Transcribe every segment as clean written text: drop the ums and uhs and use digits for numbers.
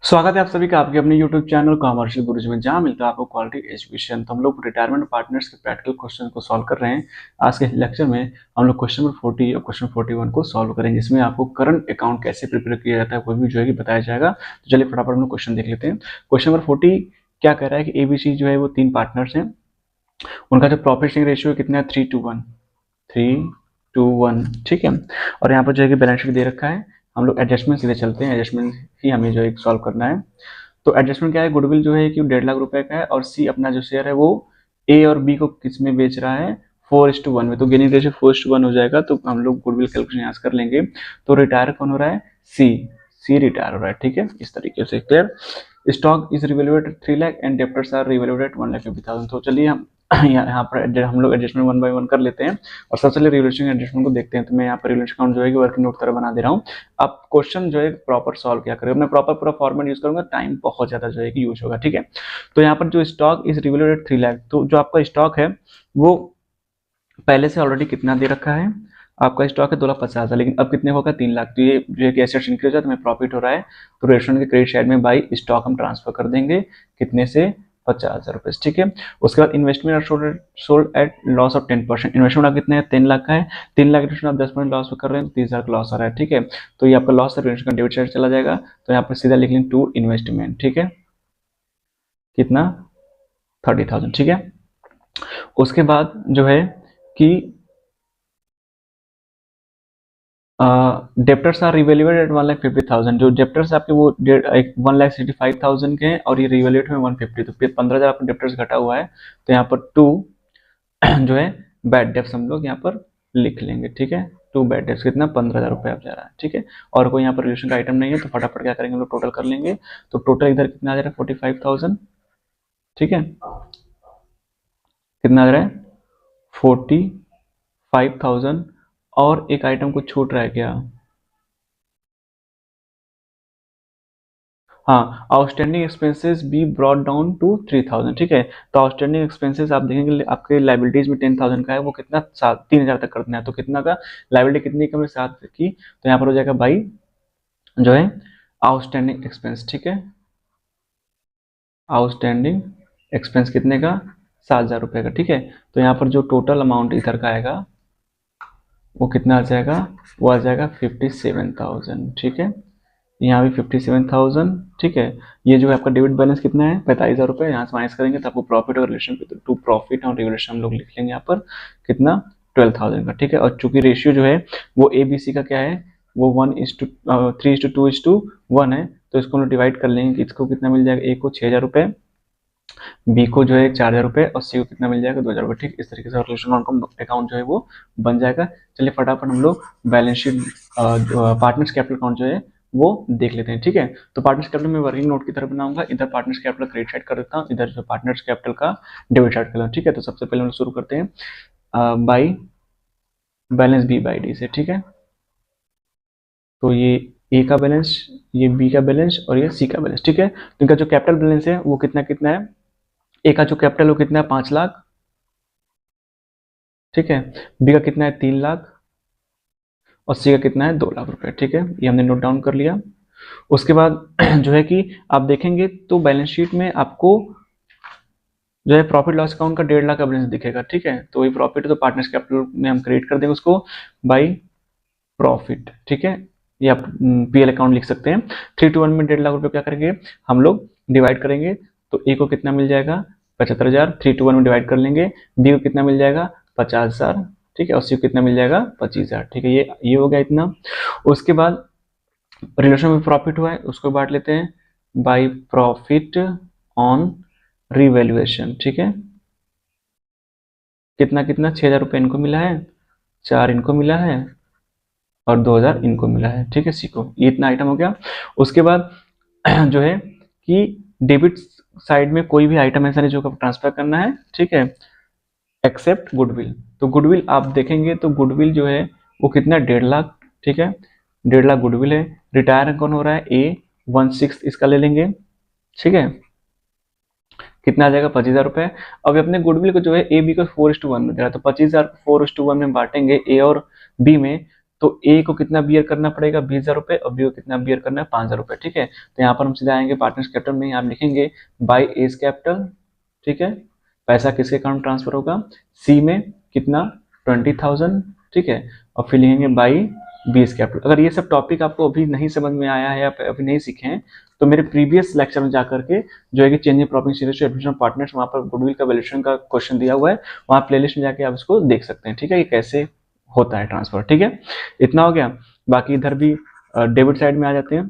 स्वागत है आप सभी का आपके अपने YouTube चैनल कॉमर्शियल गुरुजी में, जहां मिलता है आपको क्वालिटी एजुकेशन। तो हम लोग रिटायरमेंट पार्टनर्स के प्रैक्टिकल क्वेश्चन को सॉल्व कर रहे हैं। आज के लेक्चर में हम लोग क्वेश्चन नंबर 40 और क्वेश्चन 41 को सॉल्व करेंगे, जिसमें आपको करंट अकाउंट कैसे प्रिपेयर किया जाता है वो भी जो है कि बताया जाएगा। तो चलिए फटाफट हम लोग क्वेश्चन देख लेते हैं। क्वेश्चन नंबर 40 क्या कह रहा है कि एबीसी जो है वो 3 पार्टनर्स हैं, उनका जो प्रॉफिट शेयरिंग रेशियो कितना है 3:1, 3:1, ठीक है। और यहाँ पर जो है कि बैलेंस शीट दे रखा है। हम लोग एडजस्टमेंट सीधे चलते हैं, एडजस्टमेंट ही हमें जो है सॉल्व करना है। तो एडजस्टमेंट क्या है, गुडविल जो है कि 1.5 लाख रुपए का है, और सी अपना जो शेयर है वो ए और बी को किस में बेच रहा है, 4:1 में। तो गेनिंग रेशियो 4:1 हो जाएगा। तो हम लोग गुडविल कैलकुलेशन यहाँ से कर लेंगे। तो रिटायर कौन हो रहा है, सी, सी रिटायर हो रहा है, ठीक है। इस तरीके से clear. Stock is revalued 3 lakh and debtors are revalued 1,50,000। तो चलिए हम यहाँ पर हम लोग एडजस्टमेंट 1 बाय 1 कर लेते हैं, और सबसे पहले रिवैल्यूएशन एडजस्टमेंट को देखते हैं। तो मैं यहाँ पर रिवैल्यूएशन अकाउंट जो है कि वर्किंग नोट तरह बना दे रहा हूँ। आप क्वेश्चन जो है प्रॉपर सॉल्व क्या करेंगे, मैं प्रॉपर पूरा फॉर्मेट यूज करूंगा, टाइम बहुत ज्यादा जो है कि यूज होगा, ठीक है। तो यहाँ पर जो स्टॉक इज रिवैल्यूएटेड 3 लाख, तो जो आपका स्टॉक है वो पहले से ऑलरेडी कितना दे रखा है, आपका स्टॉक है 2,50,000, लेकिन अब कितने होगा 3 लाख। तो ये जो है कि एसेट्स इंक्रीज है तो हमें प्रॉफिट हो रहा है। तो रेस्टोरेंट के क्रेडिट साइड में बाई स्टॉक हम ट्रांसफर कर देंगे, कितने से, 50,000 रुपए, ठीक है। उसके बाद investment are sold at loss of 10%। Investment आप कितने है, 3 लाख का है। 3 लाख इन्वेस्टमेंट आप 10% लॉस कर रहे हैं, तो 30,000 का लॉस आ रहा है, ठीक है। तो ये आपका लॉस है, का डेबिट साइड चला जाएगा। तो यहाँ पर सीधा लिख लेंगे टू इन्वेस्टमेंट, ठीक है, कितना, 30,000, ठीक है। उसके बाद जो है कि डेप्टर्स आर रिवैल्यूएटेड एट 1,50,000। जो डेप्टर्स आपके वो 1,65,000 के हैं, और ये रिवैल्यूएट में 150, तो फिर 15,000 आपका डेप्टर्स घटा हुआ है। तो यहाँ पर टू जो है बैड डेप्स हम लोग यहाँ पर लिख लेंगे, ठीक है। टू बैड डेप्स कितना, 15,000 रुपये आप जा रहा है, ठीक है। और कोई यहाँ पर रिलेशन का आइटम नहीं है, तो फटाफट क्या करेंगे हम लोग, टोटल कर लेंगे। तो टोटल इधर कितना आ जा रहा है, 45,000, ठीक है। कितना आ रहा है, 45,000। और एक आइटम को छूट रहा है क्या, हाँ, outstanding expenses be brought down to 3,000, ठीक है। तो आउटस्टैंडिंग एक्सपेंसेस आप देखेंगे आपके लाइबिलिटीज में 10,000 का है, वो कितना 3,000 तक करना है। तो कितना का लाइबिलिटी कितनी कम है, 7 की। तो यहाँ पर हो जाएगा बाई जो है आउटस्टैंडिंग एक्सपेंस, ठीक है। आउटस्टैंडिंग एक्सपेंस कितने का, 7,000 रुपये का, ठीक है। तो यहाँ पर जो टोटल अमाउंट इधर का आएगा वो कितना आ जाएगा, वो आ जाएगा 57,000, ठीक है। यहाँ भी 57,000, ठीक है। ये जो है आपका डेबिट बैलेंस कितना है, 45,000 रुपये। यहाँ से माइनस करेंगे तो आपको प्रॉफिट और रिलेशन टू प्रॉफिट और रिलेशन हम लोग लिख लेंगे यहाँ पर कितना, 12,000 का, ठीक है। और चूंकि रेशियो जो है वो ए बी सी का क्या है, वो 3:2:1 है। तो इसको हम लोग डिवाइड कर लेंगे कि इसको कितना मिल जाएगा, ए को 6,000 रुपये, बी को जो है 4,000 रुपये, और सी को कितना मिल जाएगा, 2,000 रुपये, ठीक। इस तरीके से रिलेशन अकाउंट जो है वो बन जाएगा। चलिए फटाफट हम लोग balance sheet partners capital account जो है वो देख लेते हैं, ठीक है। तो पार्टनर्स कैपिटल में वर्किंग नोट की तरह बनाऊंगा, इधर पार्टनर्स कैपिटल क्रेडिट साइड कर देता हूँ, इधर जो पार्टनर्स कैपिटल का डेबिट साइड कर लेता हूँ, ठीक है। तो सबसे पहले हम लोग शुरू करते हैं by balance B by D से, ठीक है। तो ये ए का बैलेंस, ये बी का बैलेंस, और ये सी का बैलेंस, ठीक है। तो इनका जो कैपिटल बैलेंस है वो कितना कितना है, ए का जो कैपिटल वो कितना है, 5 लाख, ठीक है। बी का कितना है, 3 लाख, और सी का कितना है, 2 लाख रुपए, ठीक है। ये हमने नोट डाउन कर लिया। उसके बाद जो है कि आप देखेंगे तो बैलेंस शीट में आपको जो है प्रॉफिट लॉस अकाउंट का 1.5 लाख का बैलेंस दिखेगा, ठीक है। तो ये प्रॉफिट तो पार्टनर्स कैपिटल में हम क्रिएट कर देंगे उसको बाई प्रॉफिट, ठीक है। ये आप पीएल अकाउंट लिख सकते हैं। 3:1 में 1.5 लाख रुपए क्या करेंगे हम लोग, डिवाइड करेंगे। तो ए को कितना मिल जाएगा, 75,000, 3:1 में डिवाइड कर लेंगे। बी को कितना मिल जाएगा, 50,000, ठीक है। और सी को कितना मिल जाएगा, 25,000, ठीक है। ये हो गया इतना। उसके बाद रिलेशन में प्रॉफिट हुआ है उसको बांट लेते हैं बाई प्रॉफिट ऑन रिवैल्यूएशन, ठीक है। कितना कितना, 6,000 रुपये इनको मिला है, 4 इनको मिला है, और 2,000 इनको मिला है, ठीक है, सी को। ये इतना आइटम हो गया। उसके बाद जो है कि डेबिट साइड में कोई भी आइटम ऐसा नहीं जो ट्रांसफर करना है, ठीक है, एक्सेप्ट गुडविल। तो गुडविल आप देखेंगे तो गुडविल जो है वो कितना, 1.5 लाख, ठीक है। 1.5 लाख गुडविल है। रिटायर कौन हो रहा है, ए, 1/6 इसका ले लेंगे, ठीक है। कितना आ जाएगा, 25,000 रुपये। अब अपने गुडविल को जो है ए बी को 4:1 में दे रहा है, तो 25,000 4:1 में बांटेंगे ए और बी में। तो ए को कितना बियर करना पड़ेगा 20,000 रुपये और बी को कितना बियर करना है 5,000 रुपये, ठीक है। तो यहाँ पर हम सीधा आएंगे पार्टनर्स कैपिटल में, आप लिखेंगे बाई एज कैपिटल, ठीक है, पैसा किसके अकाउंट ट्रांसफर होगा, सी में कितना 20,000, ठीक है, और फिर लिखेंगे बाई बीस कैपिटल। अगर ये सब टॉपिक आपको अभी नहीं समझ में आया है या अभी नहीं सीखे हैं तो मेरे प्रीवियस लेक्चर में जाकर के जो है कि changing profit series admission partners, वहाँ पर गुडविल का वैल्यूएशन का क्वेश्चन दिया हुआ है, वहाँ प्लेलिस्ट में जाके आप इसको देख सकते हैं, ठीक है, ये कैसे होता है ट्रांसफर, ठीक है। इतना हो गया। बाकी इधर भी डेबिट साइड में आ जाते हैं,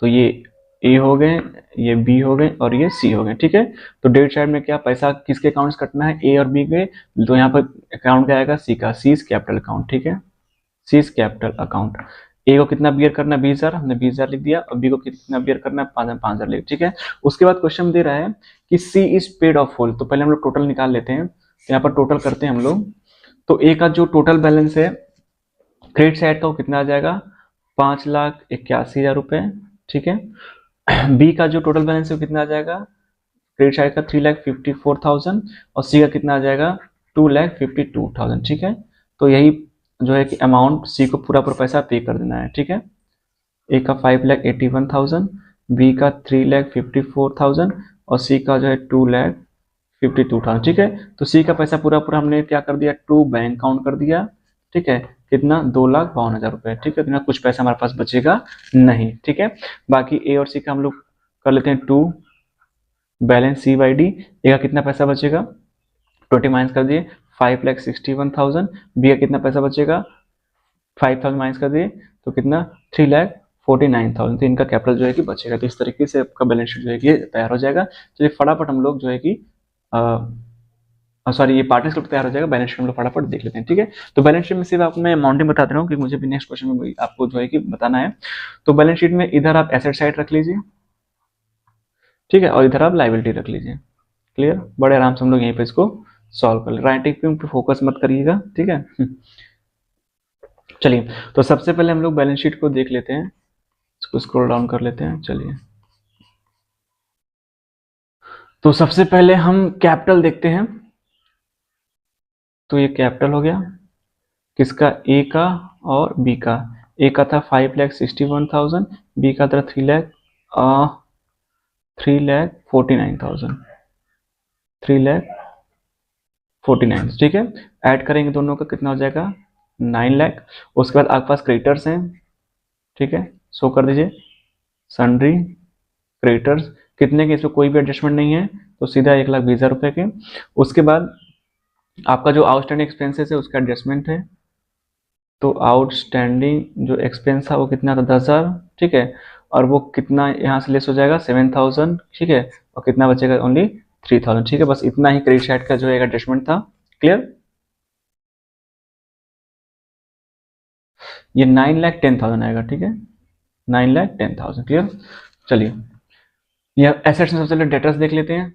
तो ये ए हो गए, ये बी हो गए और ये सी हो गए, ठीक है। तो डेबिट साइड में क्या पैसा किसके अकाउंट्स कटना है, ए और बी के, तो यहाँ पर अकाउंट क्या आएगा सी का, सीज कैपिटल अकाउंट, ठीक है, सीज कैपिटल अकाउंट। ए को कितना बियर करना है 20,000, हमने 20,000 लिख दिया, और बी को कितना बियर करना है 5,000 लिख, ठीक है। उसके बाद क्वेश्चन दे रहा है कि सी इज पेड ऑफ फुल, तो पहले हम लोग टोटल निकाल लेते हैं, तो यहाँ पर टोटल करते हैं हम लोग। तो ए का जो टोटल बैलेंस है क्रेडिट साइड का वो कितना आ जाएगा 5,81,000 रुपये, ठीक है। बी का जो टोटल बैलेंस है वो कितना आ जाएगा क्रेडिट साइड का 3,54,000 और सी का कितना आ जाएगा 2,52,000, ठीक है। तो यही जो है कि अमाउंट सी को पूरा पैसा पे कर देना है, ठीक है। ए का 5,81,000, बी का 3,54,000 और सी का जो है 2,52,000, ठीक है। तो सी का पैसा पूरा हमने क्या कर दिया, टू बैंक अकाउंट कर दिया, ठीक है, कितना 2,52,000 रुपये, ठीक है। तो कुछ पैसा हमारे पास बचेगा नहीं, ठीक है। बाकी ए और सी का हम लोग कर लेते हैं to balance C by D. A का कितना पैसा बचेगा 20 माइनस कर दिए 5,61,000, बी का कितना पैसा बचेगा 5,000 माइनस कर दिए तो कितना 3,49,000, तो इनका कैपिटल जो है कि बचेगा। तो इस तरीके से आपका बैलेंस शीट जो है कि तैयार हो जाएगा। चलिए फटाफट हम लोग जो है कि सॉरी ये पार्टनर्स ग्रुप तैयार हो जाएगा, बैलेंस शीट हम लोग फटाफट देख लेते हैं, ठीक है। तो बैलेंस शीट में सिर्फ आपको मैं अमाउंटिंग बता दे रहा हूँ कि मुझे भी नेक्स्ट क्वेश्चन में आपको जो है कि बताना है। तो बैलेंस शीट में इधर आप एसेट साइड रख लीजिए, ठीक है, और इधर आप लाइबिलिटी रख लीजिए, क्लियर। बड़े आराम से हम लोग यहीं पे इसको सॉल्व कर ले, राइटिंग पे फोकस मत करिएगा, ठीक है। चलिए तो सबसे पहले हम लोग बैलेंस शीट को देख लेते हैं, इसको स्क्रॉल डाउन कर लेते हैं। चलिए तो सबसे पहले हम कैपिटल देखते हैं। तो ये कैपिटल हो गया किसका, ए का और बी का। ए का था 5,61,000, बी का था 3,49,000, 3,49,000, ठीक है। ऐड करेंगे दोनों का कितना हो जाएगा 9 लाख। उसके बाद आपके पास क्रेडिटर्स हैं, ठीक है, शो कर दीजिए सन्ड्री क्रेडिटर्स कितने के, इसमें कोई भी एडजस्टमेंट नहीं है तो सीधा 1,20,000 रुपये के। उसके बाद आपका जो आउटस्टैंडिंग एक्सपेंसेस है उसका एडजस्टमेंट है, तो आउटस्टैंडिंग जो एक्सपेंस था वो कितना था 10,000, ठीक है, और वो कितना यहाँ से लेस हो जाएगा 7,000, ठीक है, और कितना बचेगा ओनली 3,000, ठीक है। बस इतना ही क्रेडिट साइड का जो है एडजस्टमेंट था, क्लियर। ये 9,10,000 आएगा, ठीक है, 9,10,000, क्लियर। चलिए यह एसेट्स में सबसे पहले डेटर्स देख लेते हैं।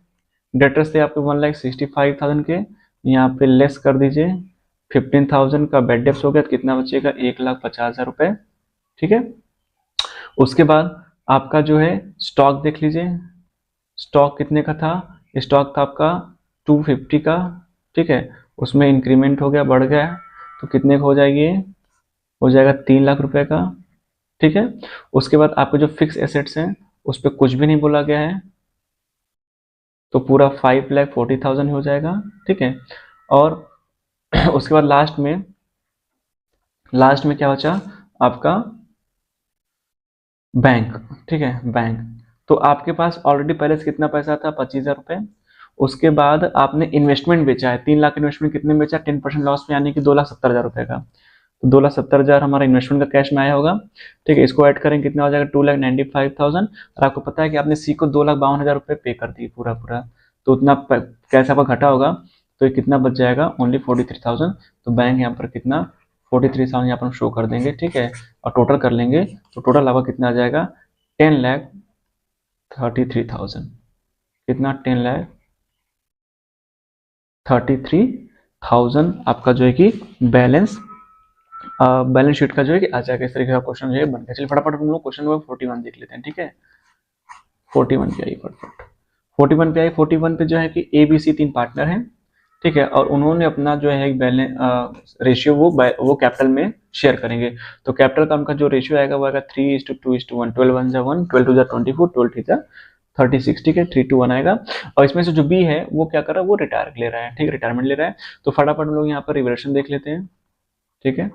डेटर्स थे आपके 1,65,000 के, यहाँ पे लेस कर दीजिए 15,000 का बैड डेप्स हो गया, तो कितना बचेगा 1,50,000 रुपये, ठीक है। उसके बाद आपका जो है स्टॉक देख लीजिए, स्टॉक कितने का था, स्टॉक था आपका 250 का, ठीक है, उसमें इंक्रीमेंट हो गया बढ़ गया, तो कितने का हो जाएगी, हो जाएगा 3 लाख रुपए का, ठीक है। उसके बाद आपके जो फिक्स एसेट्स हैं उस पर कुछ भी नहीं बोला गया है, तो पूरा 5,40,000 हो जाएगा, ठीक है। और उसके बाद लास्ट में क्या बचा आपका बैंक, ठीक है, बैंक। तो आपके पास ऑलरेडी पहले से कितना पैसा था 25,000 रुपये। उसके बाद आपने इन्वेस्टमेंट बेचा है 3 लाख, इन्वेस्टमेंट कितने में बेचा 10% लॉस में, यानी कि 2,70,000 रुपये का। तो 2,70,000 हमारा इन्वेस्टमेंट का कैश में आया होगा, ठीक है। इसको ऐड करें कितना हो जाएगा 2,95,000, और आपको पता है कि आपने सी को 2,52,000 रुपये पे कर दिए पूरा, तो उतना कैश आपका घटा होगा, तो ये कितना बच जाएगा ओनली 43,000। तो बैंक यहाँ पर कितना 43,000 यहाँ पर शो कर देंगे, ठीक है, और टोटल कर लेंगे तो टोटल आपका कितना आ जाएगा 10,33,000, कितना 10,33,000 आपका जो है कि बैलेंस शीट का जो है कि आ जाएगा। इस तरीके का क्वेश्चन जो है बन गया। चलिए फटाफट हम लोग क्वेश्चन नंबर 41 देख लेते हैं, ठीक है। 41 पे आई फटाफट, 41 पे आई, 41 पे जो है कि ABC 3 पार्टनर हैं, ठीक है, और उन्होंने अपना जो है बैलेंस रेशियो वो कैपिटल में शेयर करेंगे। तो कैपिटल का उनका जो रेशियो आएगा वो आएगा 3:2:1, 12 1 जा 1, 12 2 जा 24, 12 3 जा 36, ठीक है, 3:1 आएगा। और इसमें से जो बी है वो क्या कर रहा है, वो रिटायर ले रहा है, ठीक है, रिटायरमेंट ले रहा है। तो फटाफट हम लोग यहाँ पर रिवलेशन देख लेते हैं, ठीक है।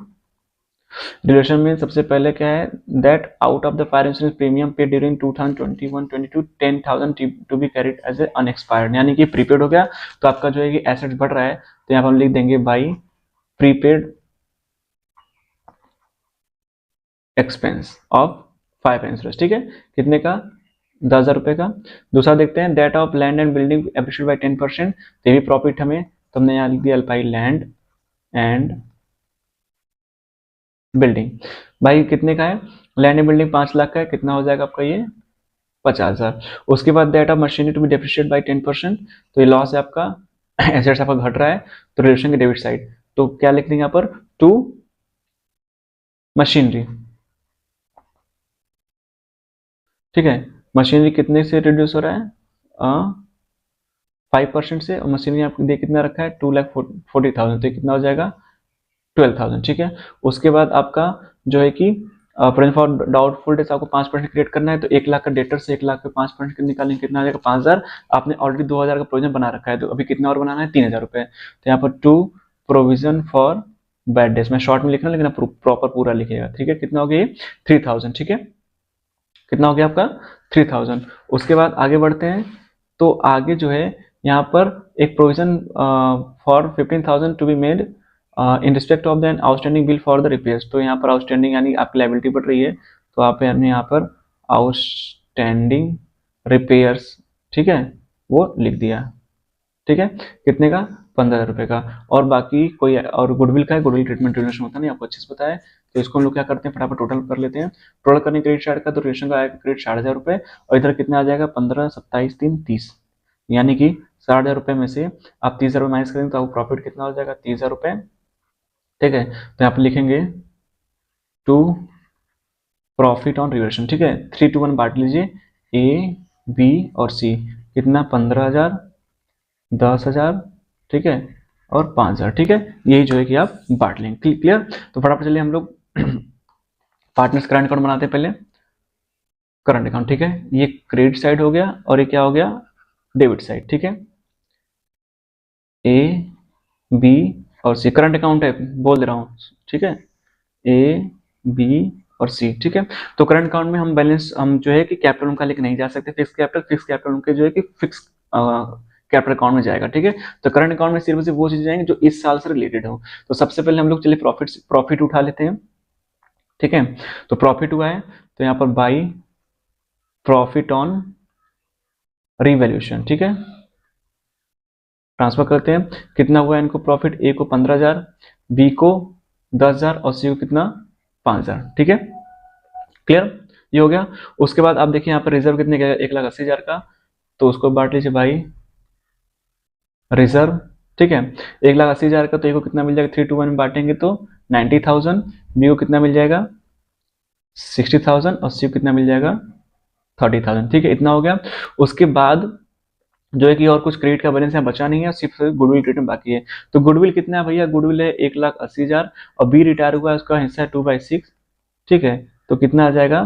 रिलेशन में सबसे पहले क्या है, that out of the fire insurance premium pay during 2021-22 10,000 to be carried as a unexpired, यानी कि प्रीपेड हो गया। तो आपका जो है कि एसेट्स बढ़ रहा है, तो यहाँ पर हम लिख देंगे by prepaid expense of fire insurance, ठीक है, कितने का, 10,000 रुपए का। दूसरा देखते हैं, that of land and building appreciate by 10%, तो ये भी प्रॉफिट हमें, तो हमने यहाँ लिख दिया बाई लैंड एंड बिल्डिंग। भाई कितने का है, लैंड एंड बिल्डिंग 5 लाख का है, कितना हो जाएगा आपका ये 50,000। उसके बाद that of machinery to be depreciate by 10%, तो ये लॉस है आपका, एसेट्स आपका घट रहा है, तो रिलेशन के डेबिट साइड, तो क्या लिख देंगे यहाँ पर, टू मशीनरी, ठीक है। मशीनरी कितने से रिड्यूस हो रहा है, 5% से, और मशीनरी आपको दे कितना रखा है, 2,40,000, तो कितना हो जाएगा 12,000, ठीक है। उसके बाद आपका जो है कि प्रोविजन फॉर डाउटफुल डेट्स आपको 5% क्रिएट करना है, तो 1 लाख का डेटर से 1 लाख पे 5% निकालेंगे, कितना आ जाएगा 5,000। आपने ऑलरेडी 2,000 का प्रोविजन बना रखा है, तो अभी कितना और बनाना है, 3,000 रुपए। तो यहाँ पर to provision for bad debts, मैं शॉर्ट में लिखना, लेकिन प्रॉपर पूरा लिखिएगा, ठीक है। कितना हो गया ये 3,000, ठीक है, कितना हो गया आपका 3,000। उसके बाद आगे बढ़ते हैं, तो आगे जो है यहाँ पर एक provision for 15,000 to be made in respect of the outstanding bill for the repairs, तो यहाँ पर आउटस्टैंडिंग यानी आपकी लाइबिलिटी बढ़ रही है, तो आप हमने यहाँ पर आउटस्टैंडिंग रिपेयर्स, ठीक है, वो लिख दिया, ठीक है, कितने का 15,000 रुपये का। और बाकी कोई और गुडविल का है, गुडविल ट्रीटमेंट रिलेशन होता नहीं, आपको अच्छे से पता है। तो इसको हम लोग क्या करते हैं, फटाफट टोटल कर लेते हैं। टोटल करने क्रेडिट साइड का, तो रिलेशन का आएगा क्रेडिट 60,000 रुपये, और इधर कितना आ जाएगा 15, 27, 3, 30, यानी कि 60,000 रुपये में से आप 30,000 रुपये माइनस करेंगे तो आपको प्रॉफिट कितना हो जाएगा 30,000 रुपये, ठीक है। तो यहाँ पर लिखेंगे टू प्रॉफिट ऑन रिवर्शन, ठीक है, 3:1 बांट लीजिए, ए बी और सी, कितना 15,000, 10,000, ठीक है, और 5,000, ठीक है, यही जो है कि आप बांट लेंगे, क्लियर। तो फटाफट चलिए हम लोग पार्टनर्स करंट अकाउंट बनाते हैं, पहले करंट अकाउंट, ठीक है, ये क्रेडिट साइड हो गया, और ये क्या हो गया डेबिट साइड, ठीक है, ए बी और सी करंट अकाउंट है, बोल दे रहा हूँ, ठीक है, ए बी और सी, ठीक है। तो करंट अकाउंट में हम बैलेंस, हम जो है कि कैपिटल उनका लेके नहीं जा सकते, फिक्स कैपिटल उनके जो है कि फिक्स कैपिटल अकाउंट में जाएगा, ठीक है। तो करंट अकाउंट में सिर्फ वो चीजें जाएंगे जो इस साल से रिलेटेड हो। तो सबसे पहले हम लोग चलिए प्रॉफिट उठा लेते हैं, ठीक है। तो प्रॉफिट हुआ है, तो यहाँ पर बाई प्रॉफिट ऑन रिवैल्यूएशन, ठीक है, ट्रांसफर करते हैं, कितना हुआ इनको प्रॉफिट, ए को 15,000, बी को 10,000 और सी को कितना 5,000, ठीक है, क्लियर, ये हो गया। उसके बाद आप देखिए यहाँ पर रिजर्व कितने का, 1,80,000 का, तो उसको बांट लीजिए भाई रिजर्व, ठीक है, 1,80,000 का, तो ए को कितना मिल जाएगा 3:1 में बांटेंगे तो 90,000, बी को कितना मिल जाएगा 60,000 और सी को कितना मिल जाएगा 30,000, ठीक है, इतना हो गया। उसके बाद जो है कि और कुछ क्रेडिट का बैलेंस यहाँ बचा नहीं है, सिर्फ गुडविल ट्रीटमेंट बाकी है। तो गुडविल कितना है भैया, गुडविल है 1,80,000, और बी रिटायर हुआ है, उसका हिस्सा है 2/6, ठीक है, तो कितना आ जाएगा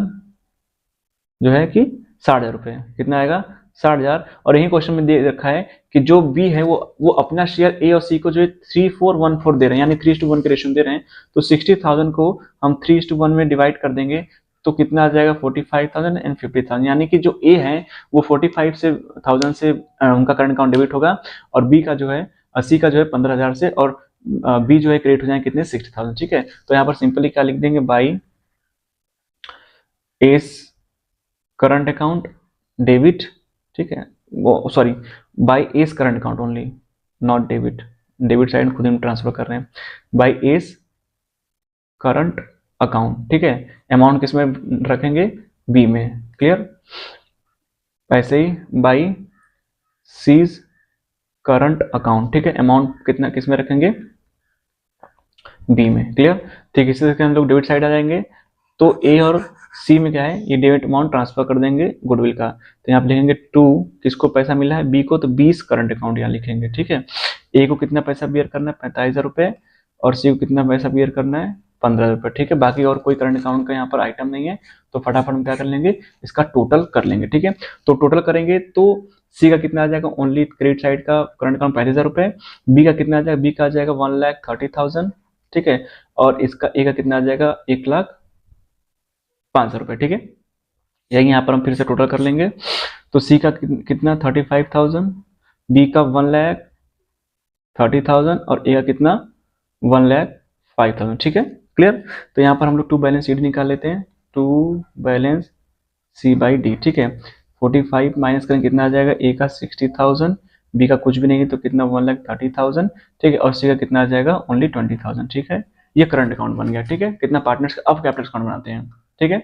जो है कि 60,000 रुपये, कितना आएगा 60,000। और यही क्वेश्चन में दे रखा है कि जो बी है वो अपना शेयर ए और सी को जो है 3:4:1:4 दे रहे हैं, यानी 3:1 के रेशियो दे रहे हैं। तो 60,000 को हम 3:1 में डिवाइड कर देंगे, तो कितना आ जाएगा 45,000 एंड 50,000, यानी कि जो ए है वो 45,000 से उनका करंट अकाउंट डेबिट होगा, और बी का जो है 80 का जो है 15,000 से, और बी जो है क्रेडिट हो जाएंगे कितने 60,000, ठीक है। तो यहाँ पर सिंपली क्या लिख देंगे, by S current account debit, ठीक है, वो sorry by S current account only, not debit, debit side खुद हम ट्रांसफर कर रहे हैं, बाई एस करंट अकाउंट, ठीक है, अमाउंट किस में रखेंगे बी में, क्लियर। ऐसे ही बाई सीज करंट अकाउंट, ठीक है, अमाउंट कितना किस में रखेंगे बी में, क्लियर। ठीक, इसी तरह से हम लोग डेबिट साइड आ जाएंगे, तो ए और सी में क्या है, ये डेबिट अमाउंट ट्रांसफर कर देंगे गुडविल का, तो यहाँ पे लिखेंगे टू, किसको पैसा मिला है बी को, तो 20 करंट अकाउंट यहाँ लिखेंगे, ठीक है। ए को कितना पैसा बियर करना है 45,000 रुपये, और सी को कितना पैसा बियर करना है 15,000 रुपये। ठीक है, बाकी और कोई करंट अकाउंट का यहाँ पर आइटम नहीं है, तो फटाफट हम क्या कर लेंगे, इसका टोटल कर लेंगे। ठीक है, तो टोटल करेंगे तो सी का कितना आ जाएगा, ओनली क्रेडिट साइड का करंट अकाउंट 45,000 रुपये। बी का कितना आ जाएगा, बी का आ जाएगा 1,30,000। ठीक है, और इसका ए का कितना आ जाएगा 1,05,000 रुपये। ठीक है, यही यहाँ पर हम फिर से टोटल कर लेंगे। तो सी का कितना 35,000, बी का 1,30,000 और ए का कितना 1,05,000। ठीक है, क्लियर। तो यहाँ पर हम लोग टू बैलेंस सी डी निकाल लेते हैं, to balance C by D. ठीक है, 45 माइनस करें कितना आ जाएगा, ए का 60,000, बी का कुछ भी नहीं है तो कितना 1,30,000। ठीक है, और सी का कितना आ जाएगा ओनली 20,000। ठीक है, ये करंट अकाउंट बन गया। ठीक है, कितना पार्टनर्स का अब कैपिटल अकाउंट बनाते हैं। ठीक है,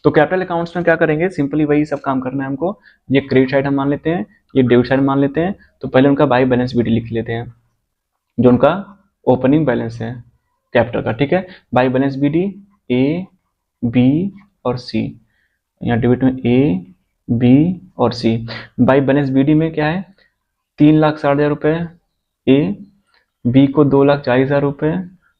तो कैपिटल अकाउंट्स में क्या करेंगे, सिंपली वही सब काम करना है हमको। ये क्रेडिट साइड हम मान लेते हैं, ये डेबिट साइड मान लेते हैं। तो पहले उनका बाई बैलेंस बीडी लिख लेते हैं, जो उनका ओपनिंग बैलेंस है कैपिटल का। ठीक है, by balance BD A B और सी, यहाँ डेबिट में ए बी और सी। बाई बैलेंस बीडी में क्या है 3,60,000 रुपये ए, बी को 2,40,000 रुपये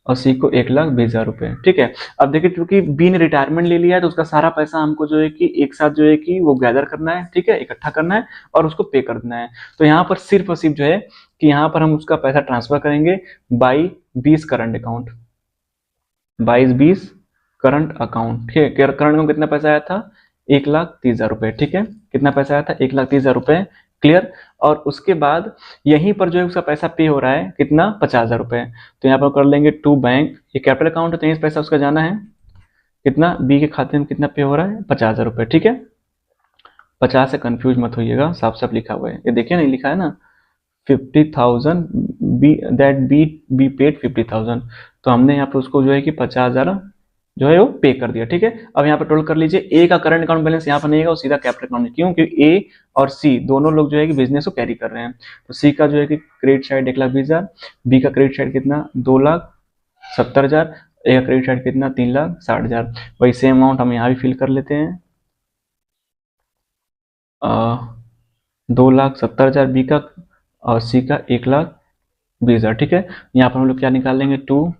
और सी को 1,20,000 रुपये। ठीक है, अब देखिए क्योंकि बी ने रिटायरमेंट ले लिया है तो उसका सारा पैसा हमको जो है कि एक साथ जो है कि वो गैदर करना है। ठीक है, इकट्ठा करना है और उसको पे कर देना है। तो यहाँ पर सिर्फ और सिर्फ जो है कि यहाँ पर हम उसका पैसा ट्रांसफर करेंगे by 20 current account, 22 current account. ठीक है, करंट अकाउंट कितना पैसा आया था 1,30,000 रुपये। ठीक है, कितना पैसा आया था 1,30,000 रुपये। क्लियर, और उसके बाद यहीं पर जो है उसका पैसा पे हो रहा है कितना 50,000 रुपये। तो यहाँ पर कर लेंगे टू बैंक, ये कैपिटल अकाउंट है तो यहीं पैसा उसका जाना है कितना, बी के खाते में कितना पे हो रहा है 50,000 रुपये। ठीक है, 50 से कंफ्यूज मत होइएगा, साफ साफ लिखा हुआ है, ये देखिए नहीं लिखा है ना 50,000 बी दैट बी पेड 50,000। तो हमने यहाँ पर उसको जो है कि 50,000 जो है वो पे कर दिया। ठीक है, अब यहाँ पर टोटल कर लीजिए, ए का करंट अकाउंट बैलेंस यहाँ पर नहीं है, वो सीधा कैपिटल अकाउंट। क्यों, क्योंकि ए और सी दोनों लोग जो है कि बिजनेस को कैरी कर रहे हैं। तो सी का जो है कि क्रेडिट साइड 1,20,000, बी का क्रेडिट साइड कितना 2,70,000, ए का क्रेडिट साइड कितना 3,60,000। वही सेम अमाउंट हम यहाँ भी फिल कर लेते हैं, 2,70,000 बी का और सी का 1,20,000। ठीक है, यहाँ पर हम लोग क्या निकाल लेंगे, to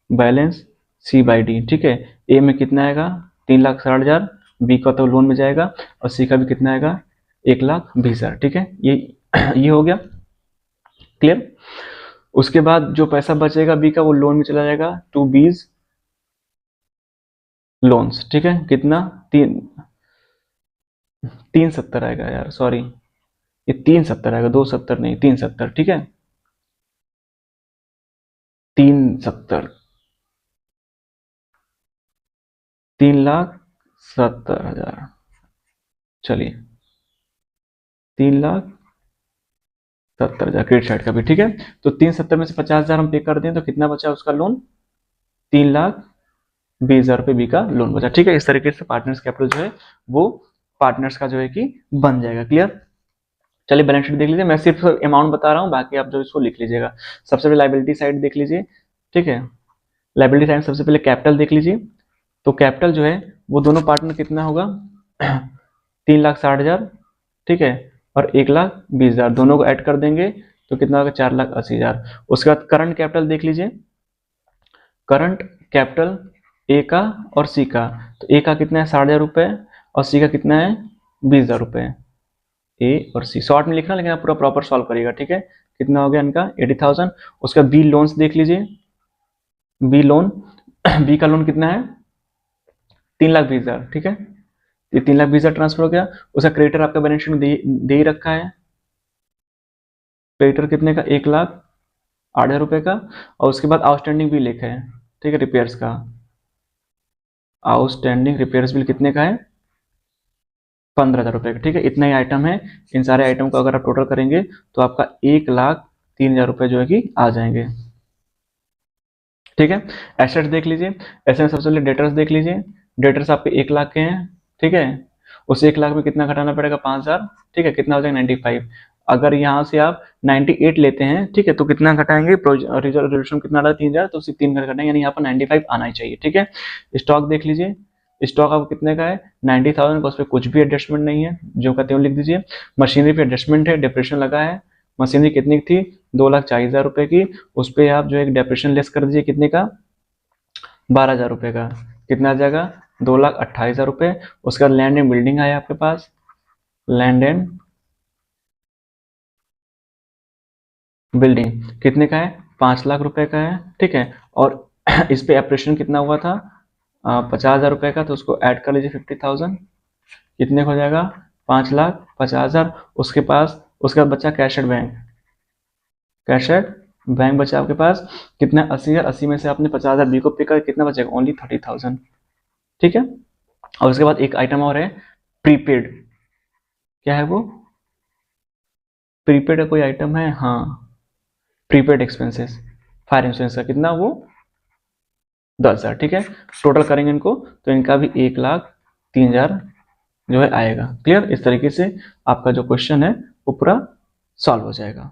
balance C by D. ठीक है, ए में कितना आएगा 3,60,000, बी का तो लोन में जाएगा और सी का भी कितना आएगा 1,20,000। ठीक है, ये हो गया क्लियर। उसके बाद जो पैसा बचेगा बी का वो लोन में चला जाएगा, टू बीज लोन्स। ठीक है, कितना 370 आएगा यार, सॉरी ये 370 आएगा, 270 नहीं 370। ठीक है, 370, 3,70,000, चलिए 3,70,000 क्रेडिट साइड का भी। ठीक है, तो 370 में से 50,000 हम पे कर दें तो कितना बचा उसका लोन, 3,20,000 रुपये बी का लोन बचा। ठीक है, इस तरीके से पार्टनर्स कैपिटल जो है वो पार्टनर्स का जो है कि बन जाएगा। क्लियर, चलिए बैलेंस शीट देख लीजिए, मैं सिर्फ अमाउंट बता रहा हूँ, बाकी आप जो इसको लिख लीजिएगा। सबसे पहले लाइबिलिटी साइड देख लीजिए। ठीक है, लाइबिलिटी साइड सबसे पहले कैपिटल देख लीजिए। तो कैपिटल जो है वो दोनों पार्टनर कितना होगा 3,60,000। ठीक है, और 1,20,000 दोनों को ऐड कर देंगे तो कितना होगा 4,80,000। उसके बाद करंट कैपिटल देख लीजिए, करंट कैपिटल ए का और सी का। तो ए का कितना है 60,000 रुपये और सी का कितना है 20,000 रुपये। ए और सी शॉर्ट में लिखना, लेकिन आप पूरा प्रॉपर सॉल्व करिएगा। ठीक है, कितना हो गया इनका 80,000। उसका बी लोन्स देख लीजिए, बी लोन बी का लोन कितना है 3,20,000। ठीक है, ये 3,20,000 ट्रांसफर हो गया। उसका क्रेडिटर आपका बैलेंस शीट में दे ही रखा है, क्रेडिटर कितने का 1,08,000 रुपये का। और उसके बाद आउटस्टैंडिंग बिल लिखा है। ठीक है, रिपेयर्स का आउटस्टैंडिंग रिपेयर्स बिल कितने का है 15,000 रुपये का। ठीक है, इतना ही आइटम है। इन सारे आइटम को अगर आप टोटल करेंगे तो आपका 1,03,000 रुपये जो है कि आ जाएंगे। ठीक है, एसेट्स देख लीजिए, ऐसे में सबसे पहले डेटर्स देख लीजिए। डेटर्स आपके 1,00,000 के हैं। ठीक है, उस 1,00,000 में कितना घटाना पड़ेगा 5,000। ठीक है, कितना हो जाएगा 95। अगर यहाँ से आप 98 लेते हैं, ठीक है, तो कितना घटाएंगे, रिजोल्यूशन कितना रहा 3,000, तो उसी 3 घटाएंगे, यानी यहाँ पर 95 आना ही चाहिए। ठीक है, स्टॉक देख लीजिए, स्टॉक आपको कितने का है 90,000 का, उस पर कुछ भी एडजस्टमेंट नहीं है, जो कहते हैं लिख दीजिए। मशीनरी पे एडजस्टमेंट है, डिप्रेशन लगा है मशीनरी कितनी थी, 2,40,000 रुपए की, उस पर आप जो है डेप्रिसिएशन लेस कर दीजिए कितने का, 12,000 रुपए का, कितना आ जाएगा, 2,28,000 रुपए। उसके बाद लैंड एंड बिल्डिंग आया आपके पास, लैंड एंड बिल्डिंग कितने का है, 5 लाख रुपए का है, ठीक है। और इस पे एप्रिसिएशन कितना हुआ था, 50,000 रुपए का, तो उसको ऐड कर लीजिए 50,000, कितने हो जाएगा, 5,50,000। उसके पास उसके बाद बचा cash at bank, cash at bank बचा आपके पास कितना, 80,000, 80 में से आपने 50,000 बी को पे कर, कितना बचेगा, ओनली 30,000, ठीक है। और उसके बाद एक आइटम और है, प्रीपेड, क्या है वो, प्रीपेड का कोई आइटम है, हाँ, प्रीपेड एक्सपेंसेस, फायर इंश्योरेंस का कितना, वो 10,000, ठीक है। टोटल करेंगे इनको तो इनका भी 1,03,000 जो है आएगा। क्लियर, इस तरीके से आपका जो क्वेश्चन है वो पूरा सॉल्व हो जाएगा।